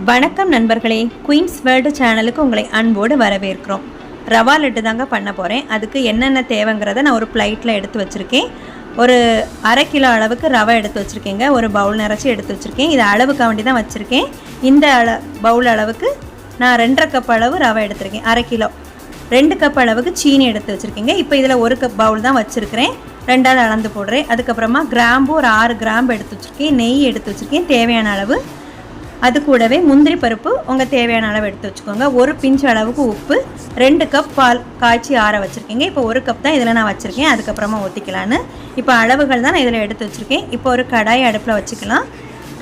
வணக்கம் நண்பர்களே, queens world சேனலுக்கு உங்களை அன்போடு வரவேற்கிறோம். ரவா லட்டு தாங்க பண்ண போகிறேன். அதுக்கு என்னென்ன தேவைங்கிறத நான் ஒரு பிளேட்டில் எடுத்து வச்சுருக்கேன். ஒரு அரை கிலோ அளவுக்கு ரவை எடுத்து வச்சுருக்கேங்க. ஒரு பவுல் நிறச்சி எடுத்து வச்சுருக்கேன். இது அளவுக்கு வேண்டி தான் வச்சுருக்கேன். இந்த பவுல் அளவுக்கு நான் 2.5 கப் அளவு ரவை எடுத்துருக்கேன். அரை கிலோ 2 கப் அளவுக்கு சீனி எடுத்து வச்சுருக்கேங்க. இப்போ இதில் 1 கப் பவுல் தான் வச்சுருக்கிறேன். 2ஆவது அளந்து போடுறேன். அதுக்கப்புறமா கிராம்பு ஒரு 6 கிராம்பு எடுத்து வச்சுருக்கேன். நெய் எடுத்து வச்சுருக்கேன் தேவையான அளவு. அது கூடவே முந்திரி பருப்பு உங்கள் தேவையான அளவு எடுத்து வச்சுக்கோங்க. ஒரு பிஞ்ச் அளவுக்கு உப்பு, 2 கப் பால் காய்ச்சி ஆற வச்சுருக்கீங்க. இப்போ 1 கப் தான் இதில் நான் வச்சுருக்கேன். அதுக்கப்புறமா ஊற்றிக்கலான்னு இப்போ அளவுகள் தான் நான் இதில் எடுத்து வச்சுருக்கேன். இப்போ ஒரு கடாய் அடுப்பில் வச்சுக்கலாம்.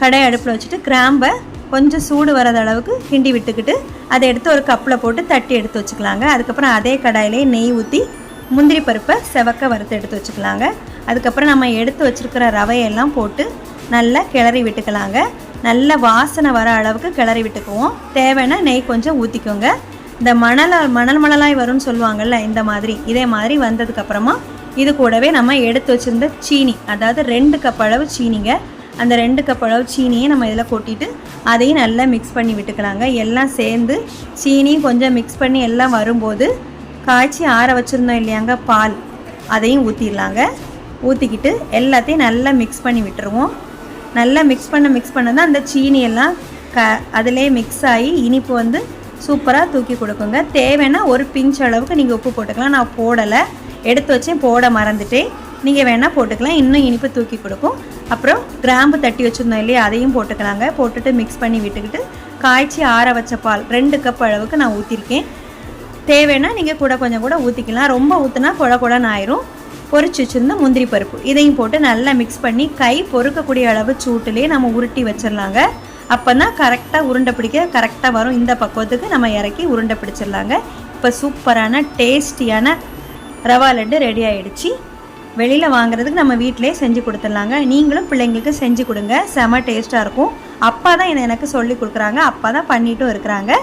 கடாய் அடுப்பில் வச்சுட்டு கிராம்பை கொஞ்சம் சூடு வராத அளவுக்கு கிண்டி விட்டுக்கிட்டு அதை எடுத்து ஒரு கப்பில் போட்டு தட்டி எடுத்து வச்சுக்கலாங்க. அதுக்கப்புறம் அதே கடாயிலே நெய் ஊற்றி முந்திரி பருப்பை செவக்க வறுத்து எடுத்து வச்சுக்கலாங்க. அதுக்கப்புறம் நம்ம எடுத்து வச்சுருக்கிற ரவையெல்லாம் போட்டு நல்லா கிளறி விட்டுக்கலாங்க. நல்ல வாசனை வர அளவுக்கு கிளறி விட்டுக்குவோம். தேவைன்னா நெய் கொஞ்சம் ஊற்றிக்கோங்க. இந்த மணலாய் வரும்னு சொல்லுவாங்கள்ல, இந்த மாதிரி இதே மாதிரி வந்ததுக்கப்புறமா இது கூடவே நம்ம எடுத்து வச்சுருந்த சீனி, அதாவது 2 கப் அளவு சீனிங்க. அந்த 2 கப் அளவு சீனியை நம்ம இதில் கொட்டிட்டு அதையும் நல்லா மிக்ஸ் பண்ணி விட்டுக்கலாங்க. எல்லாம் சேர்ந்து சீனியும் கொஞ்சம் மிக்ஸ் பண்ணி எல்லாம் வரும்போது காய்ச்சி ஆற வச்சுருந்தோம் இல்லையாங்க பால், அதையும் ஊற்றிடலாங்க. ஊற்றிக்கிட்டு எல்லாத்தையும் நல்லா மிக்ஸ் பண்ணி விட்டுருவோம். நல்லா மிக்ஸ் பண்ண தான் அந்த சீனி எல்லாம் அதிலே மிக்ஸ் ஆகி இனிப்பு வந்து சூப்பராக தூக்கி கொடுக்குங்க. தேவைன்னா ஒரு பிஞ்ச் அளவுக்கு நீங்கள் உப்பு போட்டுக்கலாம். நான் போடலை, எடுத்து வச்சேன், போட மறந்துட்டேன். நீங்கள் வேணால் போட்டுக்கலாம், இன்னும் இனிப்பு தூக்கி கொடுக்கும். அப்புறம் கிராம்பு தட்டி வச்சுருந்தோம் இல்லையா, அதையும் போட்டுக்கலாங்க. போட்டுட்டு மிக்ஸ் பண்ணி விட்டுக்கிட்டு காய்ச்சி ஆற வச்ச பால் 2 கப் அளவுக்கு நான் ஊற்றிருக்கேன். தேவைன்னா நீங்கள் கொஞ்சம் கூட ஊற்றிக்கலாம். ரொம்ப ஊற்றினா குழன்னு ஆயிரும். பொரிச்சு வச்சுருந்த முந்திரி பருப்பு இதையும் போட்டு நல்லா மிக்ஸ் பண்ணி கை பொறுக்கக்கூடிய அளவு சூட்டுலேயே நம்ம உருட்டி வச்சிடலாங்க. அப்போ தான் கரெக்டாக உருண்டை பிடிக்க கரெக்டாக வரும். இந்த பக்குவத்துக்கு நம்ம இறக்கி உருண்டை பிடிச்சிடலாங்க. இப்போ சூப்பரான டேஸ்டியான ரவா லட்டு ரெடி ஆகிடுச்சு. வெளியில் வாங்குறதுக்கு நம்ம வீட்டிலே செஞ்சு கொடுத்துடலாங்க. நீங்களும் பிள்ளைங்களுக்கு செஞ்சு கொடுங்க, செம டேஸ்ட்டாக இருக்கும். அப்பா தான் இதை எனக்கு சொல்லி கொடுக்குறாங்க, அப்பா தான் பண்ணிட்டும் இருக்கிறாங்க.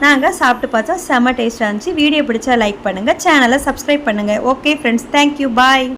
நாங்கள் சாப்பிட்டு பார்த்தா செம்ம டேஸ்ட்டாக இருந்துச்சு. வீடியோ பிடிச்சா லைக் பண்ணுங்கள், சேனலை சப்ஸ்கிரைப் பண்ணுங்கள். ஓகே ஃப்ரெண்ட்ஸ், தேங்க்யூ, பாய்.